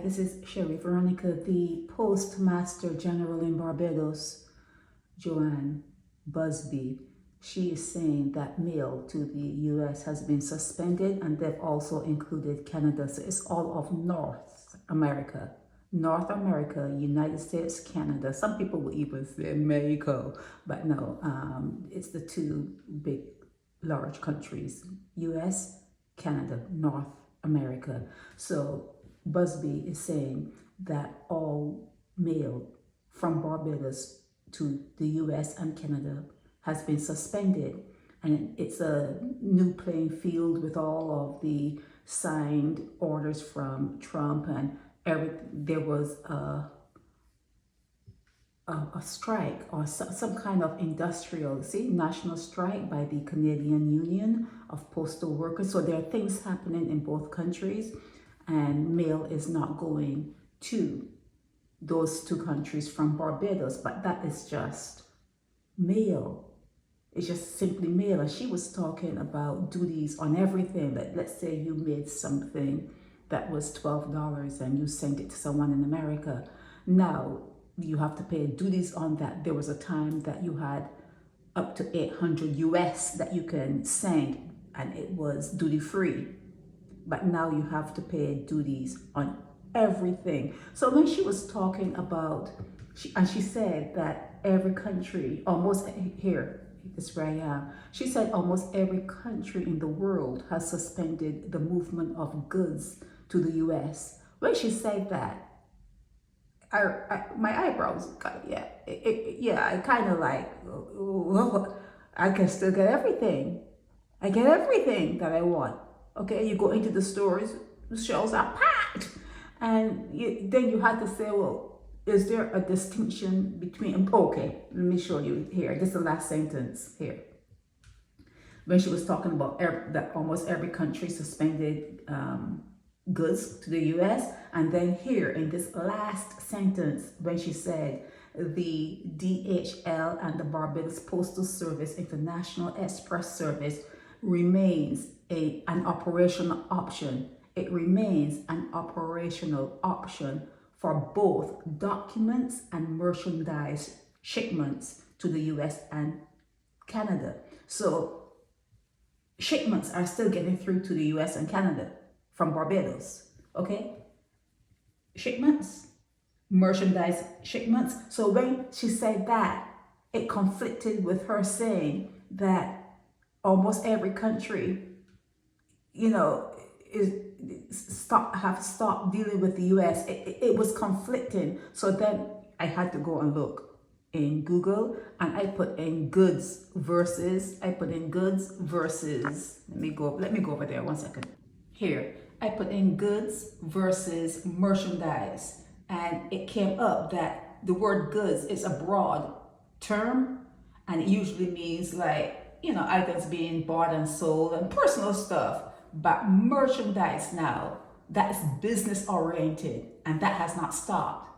this is Sherry Veronica, the Postmaster General in Barbados, Joann Busby. She is saying that mail to the US has been suspended, and they've also included Canada. So it's all of North America. North America, United States, Canada. Some people will even say Mexico, but no, it's the two big, large countries, US, Canada, North America. So Busby is saying that all mail from Barbados to the US and Canada has been suspended, and it's a new playing field with all of the signed orders from Trump and there was a strike or some kind of national strike by the Canadian Union of Postal Workers. So there are things happening in both countries, and mail is not going to those two countries from Barbados, but that is just mail. It's just simply mail. And she was talking about duties on everything. Like, let's say you made something that was $12 and you sent it to someone in America. Now you have to pay duties on that. There was a time that you had up to 800 US that you can send, and it was duty free. But now you have to pay duties on everything. So when she was talking about, she said that every country, almost here, this is where I am, she said almost every country in the world has suspended the movement of goods to the US. When she said that, my eyebrows, I kind of like, oh, I can still get everything. I get everything that I want. Okay, you go into the stores, the shelves are packed. And then you had to say, well, is there a distinction between, okay, let me show you here. This is the last sentence here. When she was talking about that almost every country suspended goods to the US. And then here in this last sentence, when she said the DHL and the Barbados Postal Service International Express Service remains an operational option. It remains an operational option for both documents and merchandise shipments to the US and Canada. So shipments are still getting through to the US and Canada from Barbados, okay? Shipments, merchandise shipments. So when she said that, it conflicted with her saying that almost every country, have stopped dealing with the US. It was conflicting. So then I had to go and look in Google, and I put in goods versus, let me go over there 1 second. Here, I put in goods versus merchandise, and it came up that the word goods is a broad term, and it usually means like, items being bought and sold and personal stuff. But merchandise now, that's business oriented, and that has not stopped.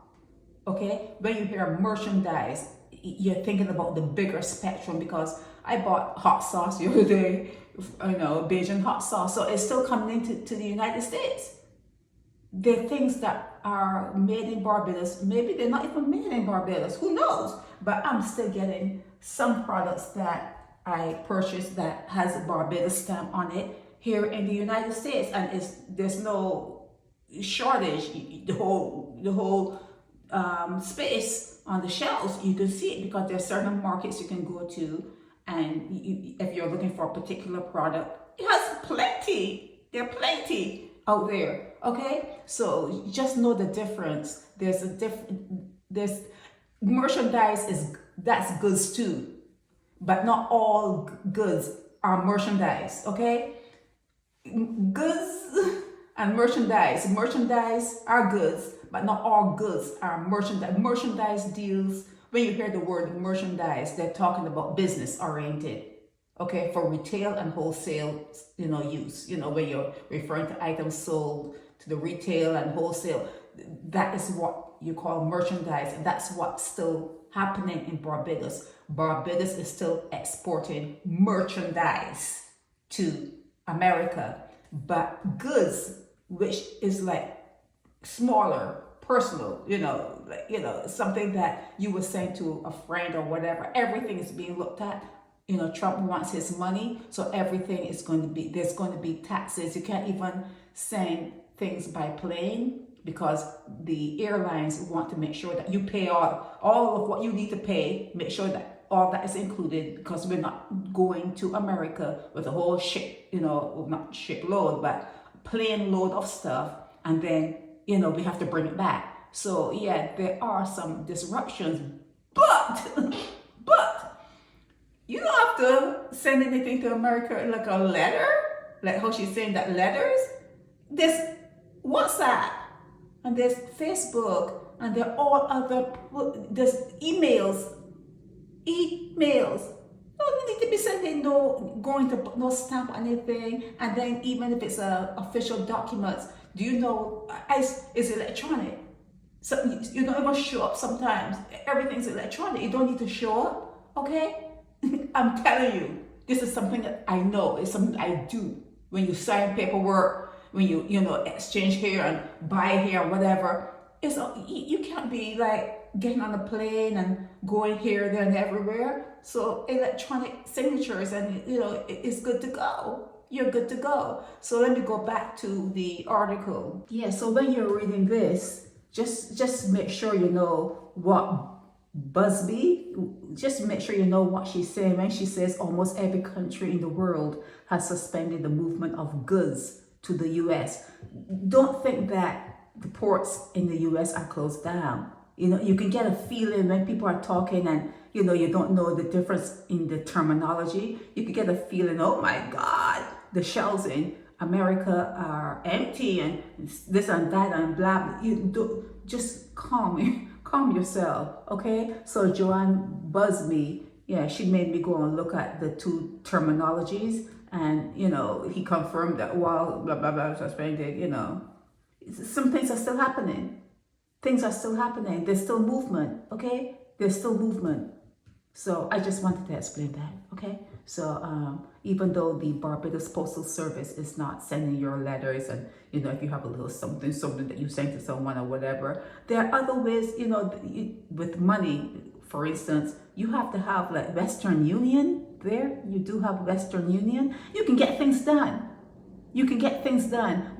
Okay, when you hear merchandise, you're thinking about the bigger spectrum, because I bought hot sauce the other day, Bajan hot sauce. So it's still coming into the United States. There are things that are made in Barbados. Maybe they're not even made in Barbados. Who knows? But I'm still getting some products that I purchased that has a Barbados stamp on it here in the United States, and there's no shortage. The whole space on the shelves, you can see it, because there are certain markets you can go to, and if you're looking for a particular product, it has plenty. There are plenty out there. Okay, so just know the difference. There's merchandise that's goods too, but not all goods are merchandise. Okay. Goods and merchandise. Merchandise are goods, but not all goods are merchandise. Merchandise deals, when you hear the word merchandise, they're talking about business oriented. Okay, for retail and wholesale, use. When you're referring to items sold to the retail and wholesale, that is what you call merchandise, and that's what's still happening in Barbados. Barbados is still exporting merchandise to America, but goods, which is like smaller, personal, something that you were saying to a friend or whatever. Everything is being looked at. Trump wants his money, so everything is going to be, there's going to be taxes. You can't even send things by plane because the airlines want to make sure that you pay all of what you need to pay, make sure that all that is included, because we're not going to America with a whole ship, not shipload, but plane load of stuff, and then, we have to bring it back. So yeah, there are some disruptions, but you don't have to send anything to America like a letter, like how she's saying that letters. There's WhatsApp, and there's Facebook, and there are all other, there's emails. No need to be sending going to no stamp or anything. And then even if it's official documents, do you know, it's electronic. So you don't even show up sometimes. Everything's electronic. You don't need to show up, okay? I'm telling you, this is something that I know. It's something I do. When you sign paperwork, when you exchange here and buy here or whatever, you can't be like getting on a plane and going here, there, and everywhere. So electronic signatures, and it's good to go. You're good to go. So let me go back to the article. Yeah. So when you're reading this, just make sure you know what Busby, just make sure you know what she's saying when she says almost every country in the world has suspended the movement of goods to the US. Don't think that the ports in the US are closed down. You can get a feeling when people are talking and you don't know the difference in the terminology. You can get a feeling, oh my God, the shelves in America are empty and this and that and blah. Just calm yourself, okay? So Joann Busby, yeah, she made me go and look at the two terminologies, and he confirmed that while blah blah blah suspended, some things are still happening. Things are still happening. There's still movement, okay? There's still movement. So I just wanted to explain that, okay? So even though the Barbados Postal Service is not sending your letters, and if you have a little something that you send to someone or whatever, there are other ways, with money. For instance, you have to have like Western Union there. You do have Western Union. You can get things done.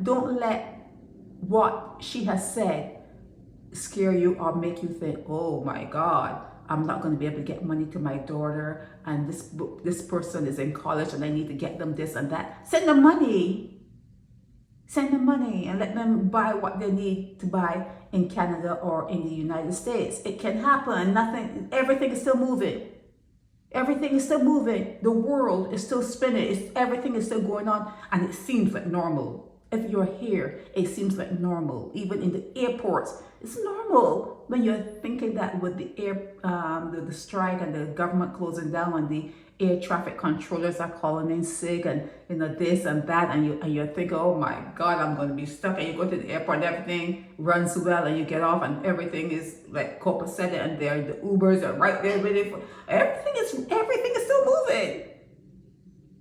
Don't let what she has said scare you or make you think, oh my God, I'm not going to be able to get money to my daughter, and this person is in college and I need to get them this and that. Send them money and let them buy what they need to buy in Canada or in the United States. It can happen. Everything is still moving. The world is still spinning. Everything is still going on, and it seems like normal. If you're here, it seems like normal. Even in the airports, it's normal. When you're thinking that with the the strike and the government closing down, and the air traffic controllers are calling in sick, and this and that, and you're thinking, oh my God, I'm going to be stuck. And you go to the airport, and everything runs well, and you get off, and everything is like copacetic, and the Ubers are right there waiting for everything. Everything is still moving.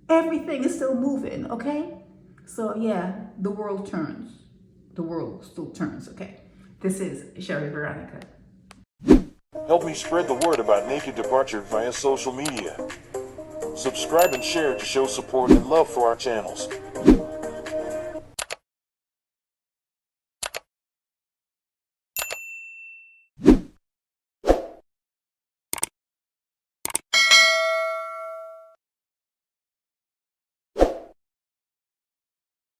Everything is still moving. Okay. So yeah, the world turns. The world still turns, okay? This is Sherry Veronica. Help me spread the word about Naked Departure via social media. Subscribe and share to show support and love for our channels.